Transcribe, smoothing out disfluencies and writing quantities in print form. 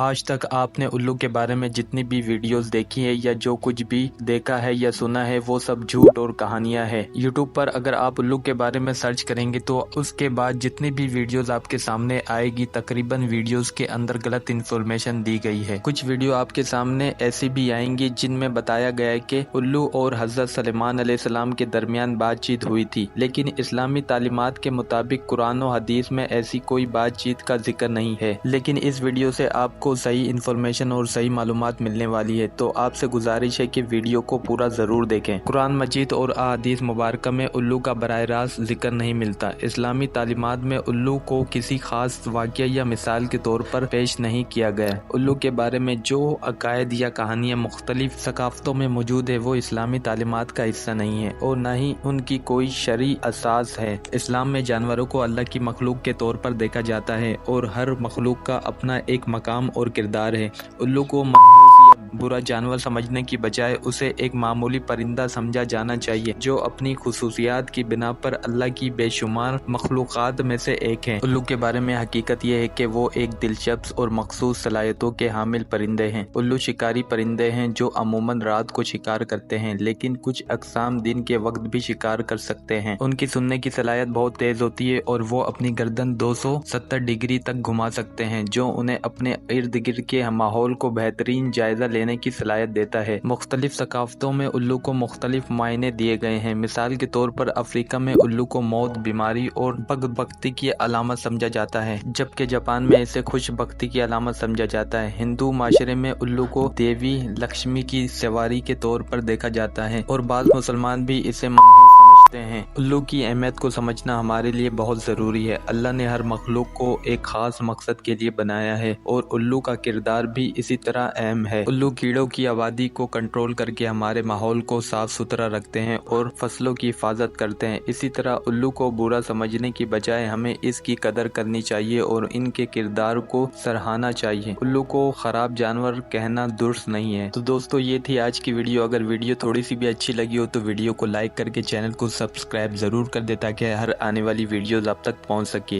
आज तक आपने उल्लू के बारे में जितनी भी वीडियोस देखी है या जो कुछ भी देखा है या सुना है वो सब झूठ और कहानियां हैं। यूट्यूब पर अगर आप उल्लू के बारे में सर्च करेंगे तो उसके बाद जितनी भी वीडियोस आपके सामने आएगी तकरीबन वीडियोस के अंदर गलत इन्फॉर्मेशन दी गई है। कुछ वीडियो आपके सामने ऐसी भी आएंगी जिनमें बताया गया है कि उल्लू और हजरत सलेमान अलैहिस्सलाम के दरमियान बातचीत हुई थी, लेकिन इस्लामी तालीमात के मुताबिक कुरान और हदीस में ऐसी कोई बातचीत का जिक्र नहीं है। लेकिन इस वीडियो से आपको सही इन्फॉर्मेशन और सही मालूमात मिलने वाली है, तो आपसे गुजारिश है कि वीडियो को पूरा जरूर देखें। कुरान मजीद और अहादीस मुबारक में उल्लू का बराह रास्त जिक्र नहीं मिलता। इस्लामी तालीमात में उल्लू को किसी खास वाक़या या मिसाल के तौर पर पेश नहीं किया गया। उल्लू के बारे में जो अकायद या कहानियाँ मुख्तलिफ सकाफ़तों में मौजूद है वो इस्लामी तालीमात का हिस्सा नहीं है और न ही उनकी कोई शरई असास है। इस्लाम में जानवरों को अल्लाह की मखलूक के तौर पर देखा जाता है और हर मखलूक का अपना एक मकाम और किरदार है। उल्लू को मनहूस या बुरा जानवर समझने की बजाय उसे एक मामूली परिंदा समझा जाना चाहिए जो अपनी खुसूसियात की बिना पर अल्लाह की बेशुमार मखलूक़ात में से एक है। उल्लू के बारे में हकीकत यह है कि वो एक दिलचस्प और मखसूस सलाहियतों के हामिल परिंदे हैं। उल्लू शिकारी परिंदे हैं जो अमूमन रात को शिकार करते हैं, लेकिन कुछ अक़साम दिन के वक्त भी शिकार कर सकते हैं। उनकी सुनने की सलाहियत बहुत तेज होती है और वो अपनी गर्दन 270 डिग्री तक घुमा सकते हैं, जो उन्हें अपने इर्द गिर्द के माहौल को बेहतरीन जायजा लेने की सलाहियत देता है। मुख्तलिफ सकाफ़तों में उल्लू को मुख्तलिफ मायने दिए गए हैं। मिसाल के तौर पर अफ्रीका में उल्लू को मौत, बीमारी और बदबख्ती की अलामत समझा जाता है, जबकि जापान में इसे खुशबख्ती की अलामत समझा जाता है। हिंदू माशरे में उल्लू को देवी लक्ष्मी की सवारी के तौर पर देखा जाता है और बाज़ मुसलमान भी इसे मनहूस समझते हैं। उल्लू की अहमियत को समझना हमारे लिए बहुत ज़रूरी है। अल्लाह ने हर मखलूक को एक खास मकसद के लिए बनाया है और उल्लू का किरदार भी इसी तरह अहम है। उल्लू कीड़ों की आबादी को कंट्रोल करके हमारे माहौल को साफ सुथरा रखते हैं और फसलों की हिफाजत करते हैं। इसी तरह उल्लू को बुरा समझने की बजाय हमें इसकी कदर करनी चाहिए और इनके किरदार को सराहना चाहिए। उल्लू को खराब जानवर कहना दुरुस्त नहीं है। तो दोस्तों, ये थी आज की वीडियो। अगर वीडियो थोड़ी सी भी अच्छी लगी हो तो वीडियो को लाइक करके चैनल को सब्सक्राइब जरूर कर दे ताकि हर आने वाली वीडियोस आप तक पहुंच सके।